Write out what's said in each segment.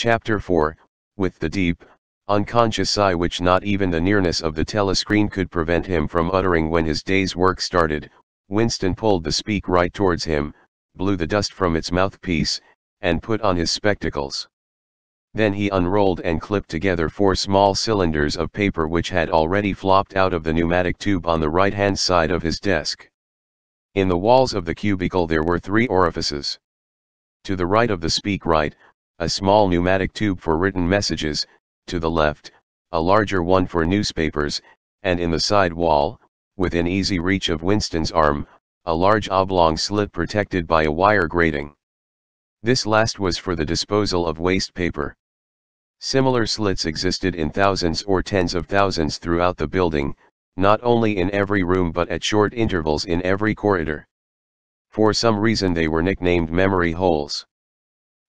Chapter 4, with the deep, unconscious sigh which not even the nearness of the telescreen could prevent him from uttering when his day's work started, Winston pulled the speak right towards him, blew the dust from its mouthpiece, and put on his spectacles. Then he unrolled and clipped together 4 small cylinders of paper which had already flopped out of the pneumatic tube on the right-hand side of his desk. In the walls of the cubicle there were 3 orifices. To the right of the speak right, a small pneumatic tube for written messages, to the left, a larger one for newspapers, and in the side wall, within easy reach of Winston's arm, a large oblong slit protected by a wire grating. This last was for the disposal of waste paper. Similar slits existed in thousands or tens of thousands throughout the building, not only in every room but at short intervals in every corridor. For some reason they were nicknamed memory holes.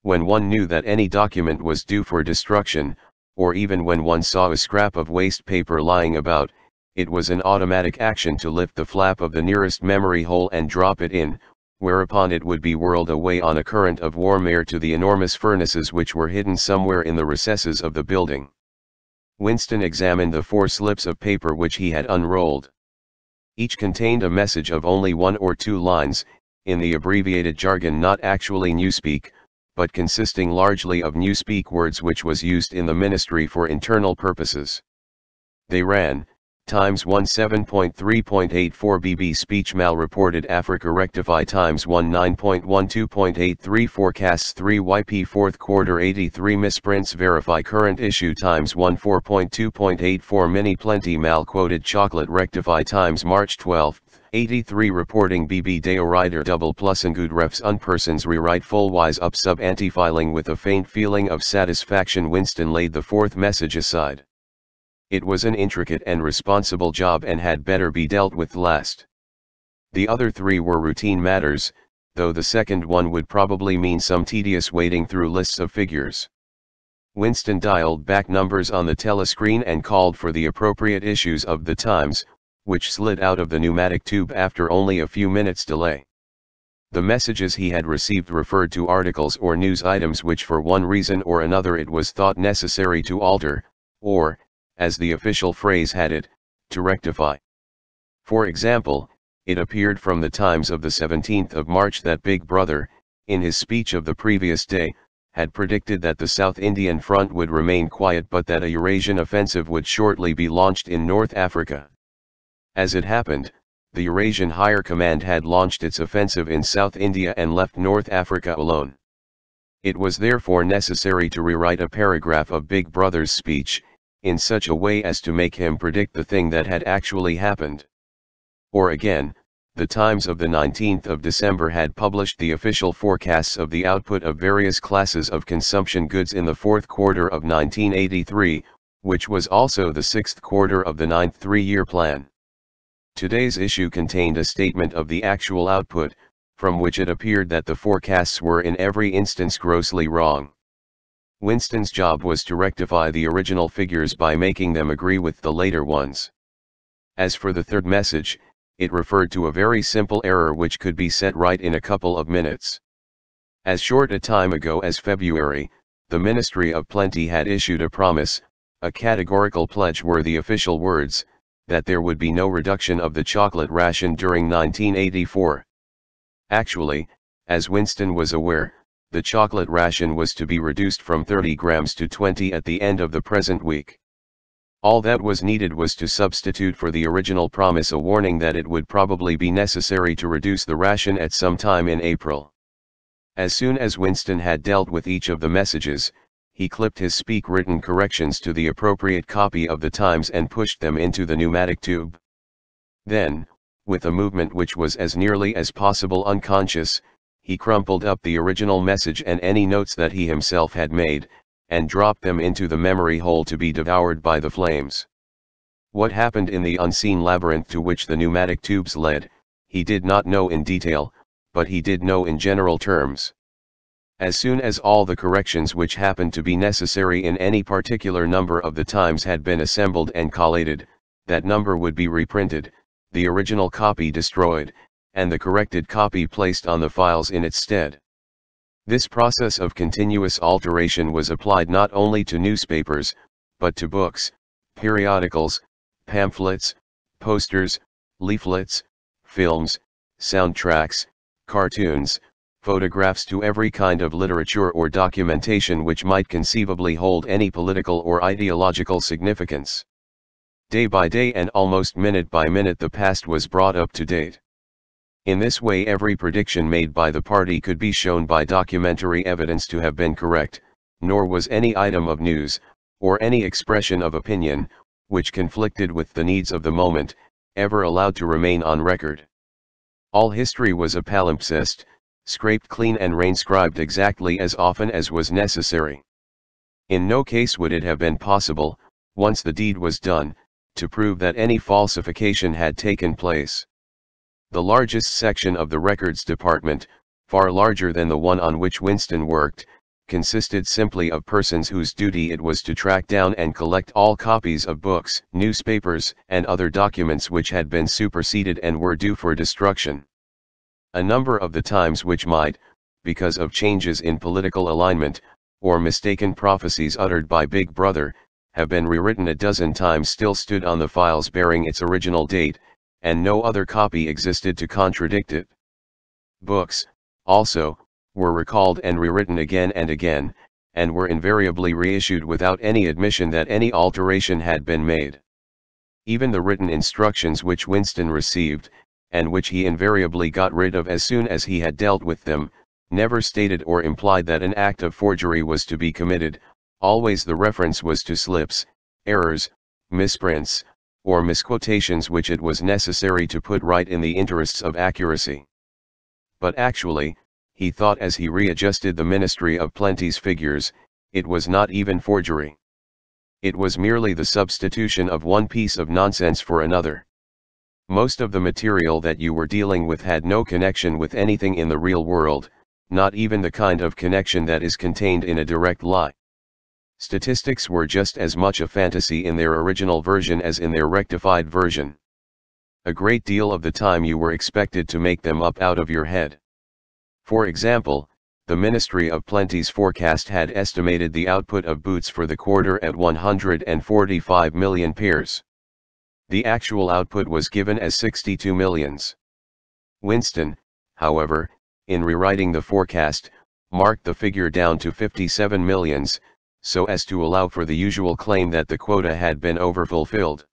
When one knew that any document was due for destruction, or even when one saw a scrap of waste paper lying about, it was an automatic action to lift the flap of the nearest memory hole and drop it in, whereupon it would be whirled away on a current of warm air to the enormous furnaces which were hidden somewhere in the recesses of the building. Winston examined the 4 slips of paper which he had unrolled. Each contained a message of only 1 or 2 lines, in the abbreviated jargon not actually Newspeak, but consisting largely of Newspeak words which was used in the ministry for internal purposes. They ran, Times 1 7.3.84 BB Speech Mal reported Africa Rectify Times 1 9.12.83 Forecasts 3 YP 4th Quarter 83 Misprints Verify Current Issue Times 1 4.2.84 Mini Plenty Mal Quoted Chocolate Rectify Times March 12, 83 Reporting BB Deo Rider Double Plus and Good Refs Unpersons Rewrite Full Wise Up Sub Anti-Filing with a faint feeling of satisfaction Winston laid the 4th message aside. It was an intricate and responsible job and had better be dealt with last. The other 3 were routine matters, though the second one would probably mean some tedious wading through lists of figures. Winston dialed back numbers on the telescreen and called for the appropriate issues of the Times, which slid out of the pneumatic tube after only a few minutes' delay. The messages he had received referred to articles or news items which for one reason or another it was thought necessary to alter, or, as the official phrase had it, to rectify. For example, it appeared from the Times of the 17th of March that Big Brother, in his speech of the previous day, had predicted that the South Indian front would remain quiet but that a Eurasian offensive would shortly be launched in North Africa. As it happened, the Eurasian Higher Command had launched its offensive in South India and left North Africa alone. It was therefore necessary to rewrite a paragraph of Big Brother's speech, in such a way as to make him predict the thing that had actually happened. Or again, the Times of the 19th of December had published the official forecasts of the output of various classes of consumption goods in the 4th quarter of 1983, which was also the 6th quarter of the 9th 3-year plan. Today's issue contained a statement of the actual output, from which it appeared that the forecasts were in every instance grossly wrong. Winston's job was to rectify the original figures by making them agree with the later ones. As for the 3rd message, it referred to a very simple error which could be set right in a couple of minutes. As short a time ago as February, the Ministry of Plenty had issued a promise, a categorical pledge were the official words, that there would be no reduction of the chocolate ration during 1984. Actually, as Winston was aware, the chocolate ration was to be reduced from 30 grams to 20 at the end of the present week. All that was needed was to substitute for the original promise a warning that it would probably be necessary to reduce the ration at some time in April. As soon as Winston had dealt with each of the messages, he clipped his speak written corrections to the appropriate copy of the Times and pushed them into the pneumatic tube. Then, with a movement which was as nearly as possible unconscious, he crumpled up the original message and any notes that he himself had made, and dropped them into the memory hole to be devoured by the flames. What happened in the unseen labyrinth to which the pneumatic tubes led, he did not know in detail, but he did know in general terms. As soon as all the corrections which happened to be necessary in any particular number of the Times had been assembled and collated, that number would be reprinted, the original copy destroyed, and the corrected copy placed on the files in its stead. This process of continuous alteration was applied not only to newspapers, but to books, periodicals, pamphlets, posters, leaflets, films, soundtracks, cartoons, photographs, to every kind of literature or documentation which might conceivably hold any political or ideological significance. Day by day and almost minute by minute the past was brought up to date. In this way every prediction made by the party could be shown by documentary evidence to have been correct, nor was any item of news, or any expression of opinion, which conflicted with the needs of the moment, ever allowed to remain on record. All history was a palimpsest, scraped clean and reinscribed exactly as often as was necessary. In no case would it have been possible, once the deed was done, to prove that any falsification had taken place. The largest section of the records department, far larger than the one on which Winston worked, consisted simply of persons whose duty it was to track down and collect all copies of books, newspapers, and other documents which had been superseded and were due for destruction. A number of the times which might, because of changes in political alignment, or mistaken prophecies uttered by Big Brother, have been rewritten a dozen times, still stood on the files bearing its original date, and no other copy existed to contradict it. Books, also, were recalled and rewritten again and again, and were invariably reissued without any admission that any alteration had been made. Even the written instructions which Winston received, and which he invariably got rid of as soon as he had dealt with them, never stated or implied that an act of forgery was to be committed. Always the reference was to slips, errors, misprints, or misquotations which it was necessary to put right in the interests of accuracy. But actually, he thought as he readjusted the Ministry of Plenty's figures, it was not even forgery. It was merely the substitution of one piece of nonsense for another. Most of the material that you were dealing with had no connection with anything in the real world, not even the kind of connection that is contained in a direct lie. Statistics were just as much a fantasy in their original version as in their rectified version. A great deal of the time you were expected to make them up out of your head. For example, the Ministry of Plenty's forecast had estimated the output of boots for the quarter at 145 million pairs. The actual output was given as 62 millions. Winston, however, in rewriting the forecast, marked the figure down to 57 millions, so as to allow for the usual claim that the quota had been overfulfilled.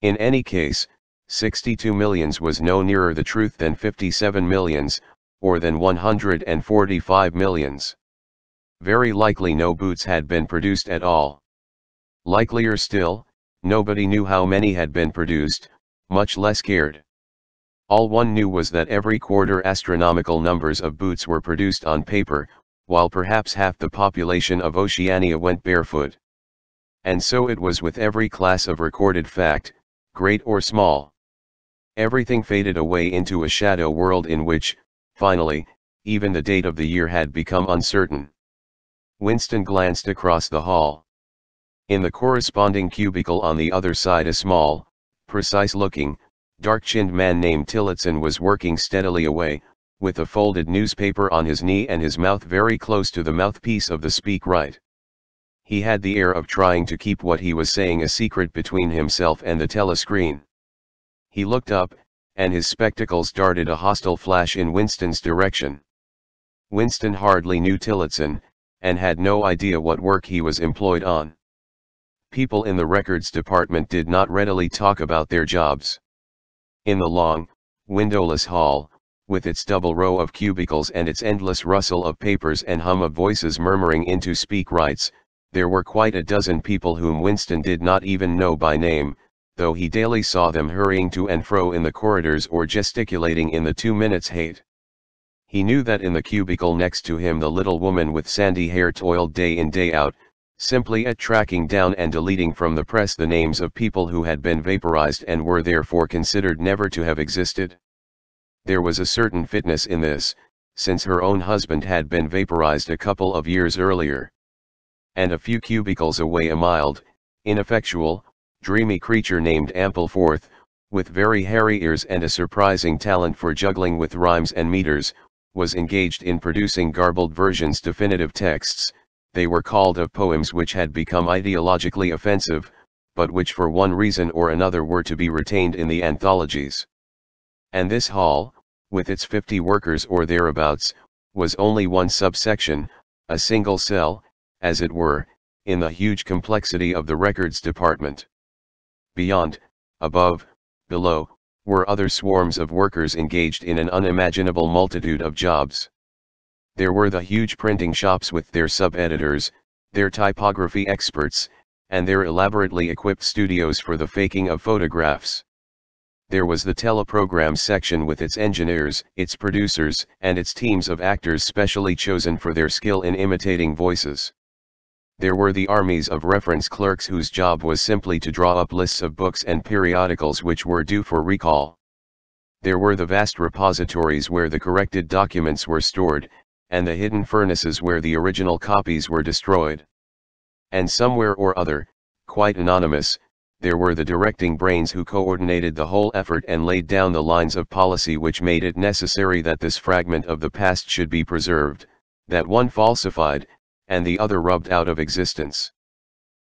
In any case, 62 millions was no nearer the truth than 57 millions, or than 145 millions. Very likely no boots had been produced at all. Likelier still, nobody knew how many had been produced, much less cared. All one knew was that every quarter astronomical numbers of boots were produced on paper, while perhaps half the population of Oceania went barefoot. And so it was with every class of recorded fact, great or small. Everything faded away into a shadow world in which, finally, even the date of the year had become uncertain. Winston glanced across the hall. In the corresponding cubicle on the other side a small, precise-looking, dark-chinned man named Tillotson was working steadily away, with a folded newspaper on his knee and his mouth very close to the mouthpiece of the speak-right. He had the air of trying to keep what he was saying a secret between himself and the telescreen. He looked up, and his spectacles darted a hostile flash in Winston's direction. Winston hardly knew Tillotson, and had no idea what work he was employed on. People in the records department did not readily talk about their jobs. In the long, windowless hall, with its double row of cubicles and its endless rustle of papers and hum of voices murmuring into speak-rights, there were quite a dozen people whom Winston did not even know by name, though he daily saw them hurrying to and fro in the corridors or gesticulating in the 2 minutes hate. He knew that in the cubicle next to him the little woman with sandy hair toiled day in day out, simply at tracking down and deleting from the press the names of people who had been vaporized and were therefore considered never to have existed. There was a certain fitness in this, since her own husband had been vaporized a couple of years earlier. And a few cubicles away a mild, ineffectual, dreamy creature named Ampleforth, with very hairy ears and a surprising talent for juggling with rhymes and meters, was engaged in producing garbled versions definitive texts, they were called of poems which had become ideologically offensive, but which for one reason or another were to be retained in the anthologies. And this hall, with its 50 workers or thereabouts, was only one subsection, a single cell, as it were, in the huge complexity of the records department. Beyond, above, below, were other swarms of workers engaged in an unimaginable multitude of jobs. There were the huge printing shops with their sub-editors, their typography experts, and their elaborately equipped studios for the faking of photographs. There was the teleprogram section with its engineers, its producers, and its teams of actors specially chosen for their skill in imitating voices. There were the armies of reference clerks whose job was simply to draw up lists of books and periodicals which were due for recall. There were the vast repositories where the corrected documents were stored, and the hidden furnaces where the original copies were destroyed. And somewhere or other, quite anonymous, there were the directing brains who coordinated the whole effort and laid down the lines of policy which made it necessary that this fragment of the past should be preserved, that one falsified, and the other rubbed out of existence.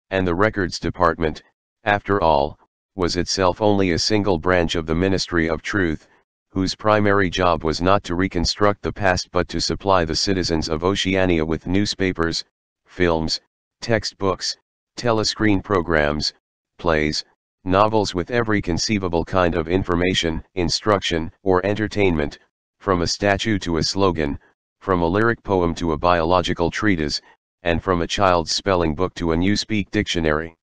And the records department, after all, was itself only a single branch of the Ministry of Truth, whose primary job was not to reconstruct the past but to supply the citizens of Oceania with newspapers, films, textbooks, telescreen programs, plays, novels with every conceivable kind of information, instruction, or entertainment, from a statue to a slogan, from a lyric poem to a biological treatise, and from a child's spelling book to a newspeak dictionary.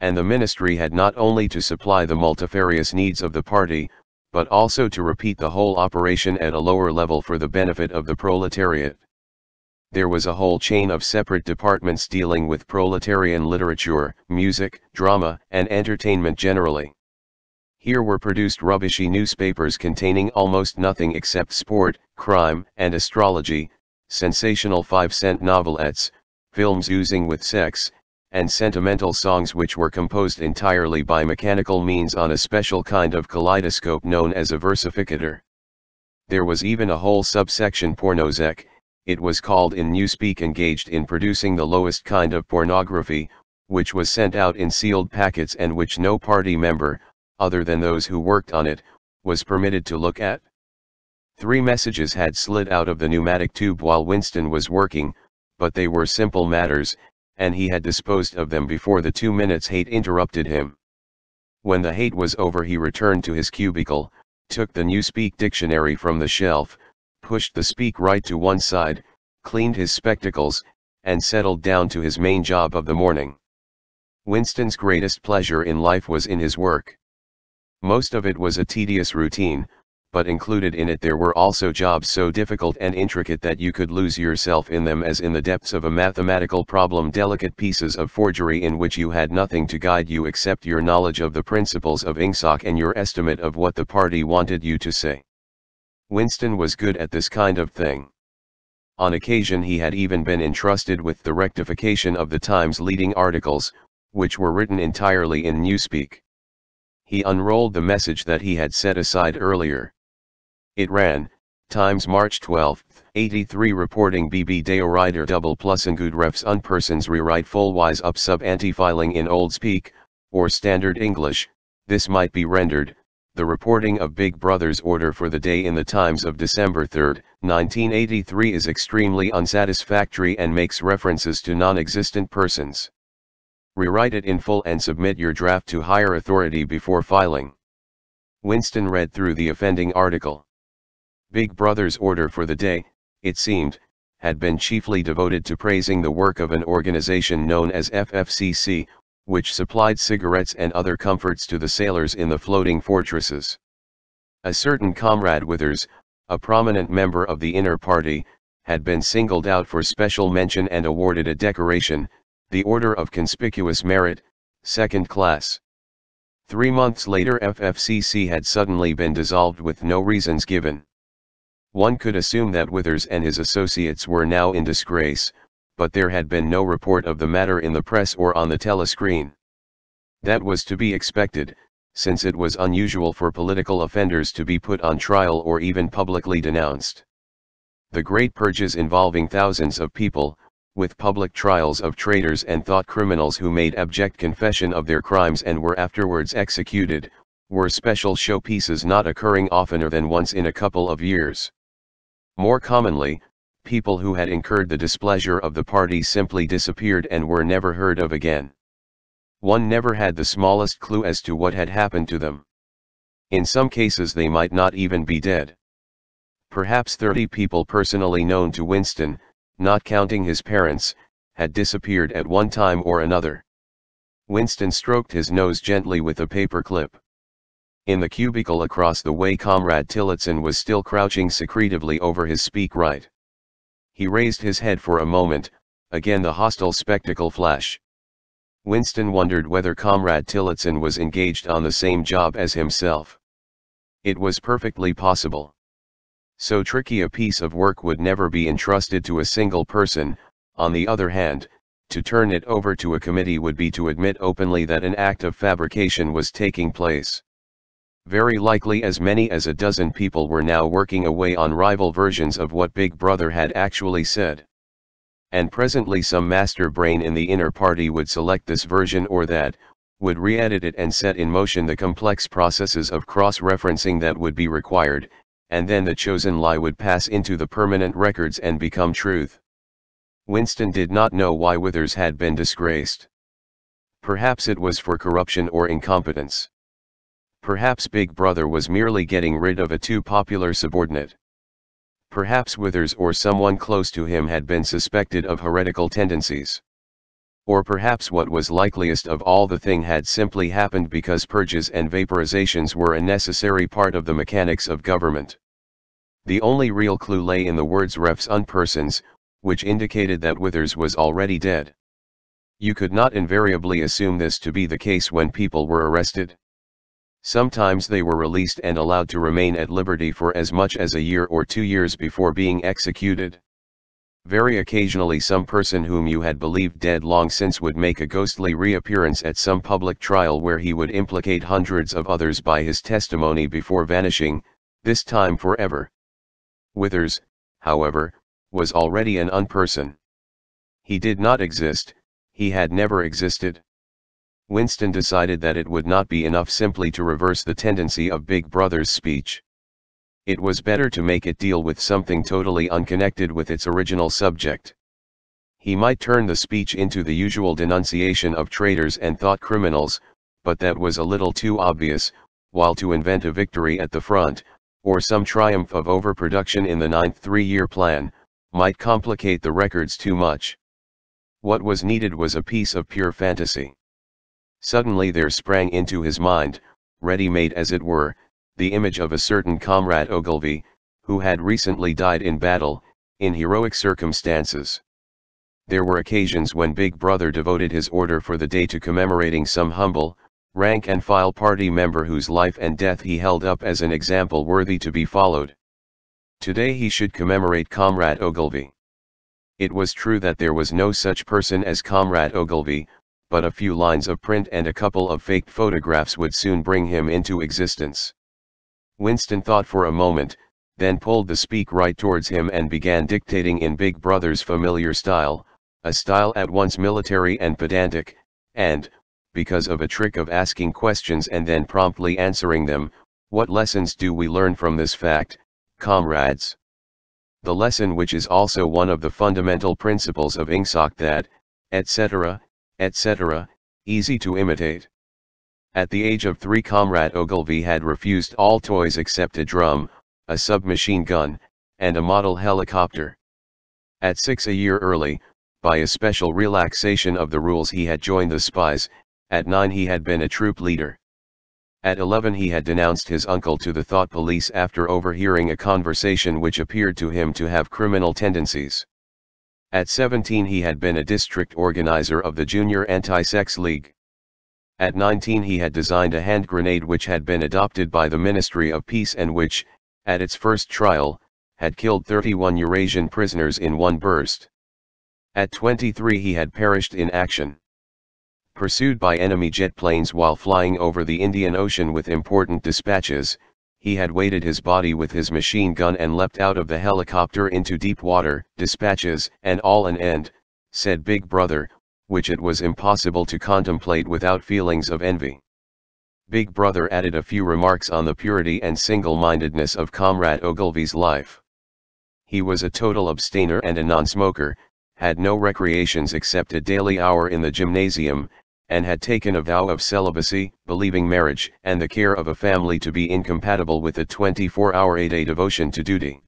And the ministry had not only to supply the multifarious needs of the party, but also to repeat the whole operation at a lower level for the benefit of the proletariat. There was a whole chain of separate departments dealing with proletarian literature, music, drama, and entertainment generally. Here were produced rubbishy newspapers containing almost nothing except sport, crime, and astrology, sensational 5-cent novelettes, films oozing with sex, and sentimental songs which were composed entirely by mechanical means on a special kind of kaleidoscope known as a versificator. There was even a whole subsection pornosec, it was called in newspeak, engaged in producing the lowest kind of pornography, which was sent out in sealed packets and which no party member, other than those who worked on it, was permitted to look at. 3 messages had slid out of the pneumatic tube while Winston was working, but they were simple matters, and he had disposed of them before the 2 minutes hate interrupted him. When the hate was over he returned to his cubicle, took the newspeak dictionary from the shelf, pushed the speak right to one side, cleaned his spectacles, and settled down to his main job of the morning. Winston's greatest pleasure in life was in his work. Most of it was a tedious routine, but included in it there were also jobs so difficult and intricate that you could lose yourself in them as in the depths of a mathematical problem, delicate pieces of forgery in which you had nothing to guide you except your knowledge of the principles of Ingsoc and your estimate of what the party wanted you to say. Winston was good at this kind of thing. On occasion he had even been entrusted with the rectification of the Times leading articles, which were written entirely in newspeak. He unrolled the message that he had set aside earlier. It ran, Times March 12, 83 reporting BB Deorider double plus and good refs unpersons rewrite full-wise up sub anti-filing in Old Speak, or Standard English, this might be rendered, the reporting of Big Brother's order for the day in the Times of December 3, 1983 is extremely unsatisfactory and makes references to non-existent persons. Rewrite it in full and submit your draft to higher authority before filing. Winston read through the offending article. Big Brother's order for the day, it seemed, had been chiefly devoted to praising the work of an organization known as FFCC, which supplied cigarettes and other comforts to the sailors in the floating fortresses. A certain Comrade Withers, a prominent member of the inner party, had been singled out for special mention and awarded a decoration, the Order of Conspicuous Merit, 2nd class. 3 months later FFCC had suddenly been dissolved with no reasons given. One could assume that Withers and his associates were now in disgrace, but there had been no report of the matter in the press or on the telescreen. That was to be expected, since it was unusual for political offenders to be put on trial or even publicly denounced. The great purges involving thousands of people, with public trials of traitors and thought criminals who made abject confession of their crimes and were afterwards executed, were special showpieces not occurring oftener than once in a couple of years. More commonly, people who had incurred the displeasure of the party simply disappeared and were never heard of again. One never had the smallest clue as to what had happened to them. In some cases they might not even be dead. Perhaps 30 people personally known to Winston, not counting his parents, had disappeared at one time or another. Winston stroked his nose gently with a paper clip. In the cubicle across the way, Comrade Tillotson was still crouching secretively over his speak right. He raised his head for a moment, again the hostile spectacle flash. Winston wondered whether Comrade Tillotson was engaged on the same job as himself. It was perfectly possible. So tricky a piece of work would never be entrusted to a single person. On the other hand, to turn it over to a committee would be to admit openly that an act of fabrication was taking place. Very likely as many as a dozen people were now working away on rival versions of what Big Brother had actually said. And presently some master brain in the inner party would select this version or that, would re-edit it and set in motion the complex processes of cross-referencing that would be required, and then the chosen lie would pass into the permanent records and become truth. Winston did not know why Withers had been disgraced. Perhaps it was for corruption or incompetence. Perhaps Big Brother was merely getting rid of a too popular subordinate. Perhaps Withers or someone close to him had been suspected of heretical tendencies. Or perhaps what was likeliest of all, the thing had simply happened because purges and vaporizations were a necessary part of the mechanics of government. The only real clue lay in the words refs unpersons, which indicated that Withers was already dead. You could not invariably assume this to be the case when people were arrested. Sometimes they were released and allowed to remain at liberty for as much as a year or 2 years before being executed. Very occasionally some person whom you had believed dead long since would make a ghostly reappearance at some public trial where he would implicate hundreds of others by his testimony before vanishing, this time forever. Withers, however, was already an unperson. He did not exist, he had never existed. Winston decided that it would not be enough simply to reverse the tendency of Big Brother's speech. It was better to make it deal with something totally unconnected with its original subject. He might turn the speech into the usual denunciation of traitors and thought criminals, but that was a little too obvious, while to invent a victory at the front, or some triumph of overproduction in the 9th three-year plan, might complicate the records too much. What was needed was a piece of pure fantasy. Suddenly there sprang into his mind, ready-made as it were, the image of a certain Comrade Ogilvy, who had recently died in battle, in heroic circumstances. There were occasions when Big Brother devoted his order for the day to commemorating some humble, rank-and-file party member whose life and death he held up as an example worthy to be followed. Today he should commemorate Comrade Ogilvy. It was true that there was no such person as Comrade Ogilvy, but a few lines of print and a couple of faked photographs would soon bring him into existence. Winston thought for a moment, then pulled the speak right towards him and began dictating in Big Brother's familiar style, a style at once military and pedantic, and, because of a trick of asking questions and then promptly answering them, what lessons do we learn from this fact, comrades? The lesson, which is also one of the fundamental principles of Ingsoc, that, etc., etc., easy to imitate. At the age of 3 Comrade Ogilvy had refused all toys except a drum, a submachine gun, and a model helicopter. At 6 a year early, by a special relaxation of the rules he had joined the spies. At 9 he had been a troop leader. At 11 he had denounced his uncle to the thought police after overhearing a conversation which appeared to him to have criminal tendencies. At 17 he had been a district organizer of the Junior Anti-Sex League. At 19 he had designed a hand grenade which had been adopted by the Ministry of Peace and which, at its first trial, had killed 31 Eurasian prisoners in one burst. At 23 he had perished in action. Pursued by enemy jet planes while flying over the Indian Ocean with important dispatches, he had weighted his body with his machine gun and leapt out of the helicopter into deep water, dispatches, and all an end, said Big Brother, which it was impossible to contemplate without feelings of envy. Big Brother added a few remarks on the purity and single-mindedness of Comrade Ogilvy's life. He was a total abstainer and a non-smoker, had no recreations except a daily hour in the gymnasium, and had taken a vow of celibacy, believing marriage and the care of a family to be incompatible with a 24-hour a-day devotion to duty.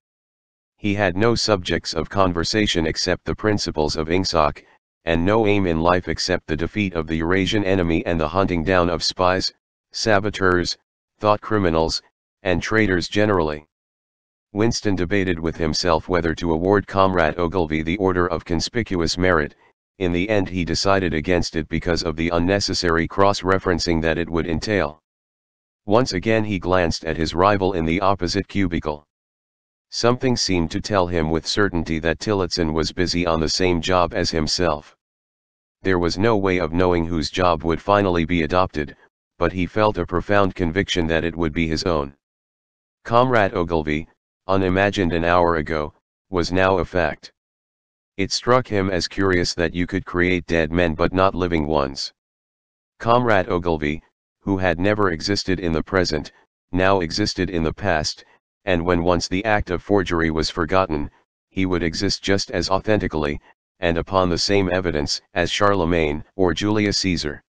He had no subjects of conversation except the principles of Ingsoc, and no aim in life except the defeat of the Eurasian enemy and the hunting down of spies, saboteurs, thought criminals, and traitors generally. Winston debated with himself whether to award Comrade Ogilvy the Order of Conspicuous Merit. In the end he decided against it because of the unnecessary cross-referencing that it would entail. Once again he glanced at his rival in the opposite cubicle. Something seemed to tell him with certainty that Tillotson was busy on the same job as himself. There was no way of knowing whose job would finally be adopted, but he felt a profound conviction that it would be his own. Comrade Ogilvy, unimagined an hour ago, was now a fact. It struck him as curious that you could create dead men but not living ones. Comrade Ogilvy, who had never existed in the present, now existed in the past, and when once the act of forgery was forgotten, he would exist just as authentically, and upon the same evidence, as Charlemagne or Julius Caesar.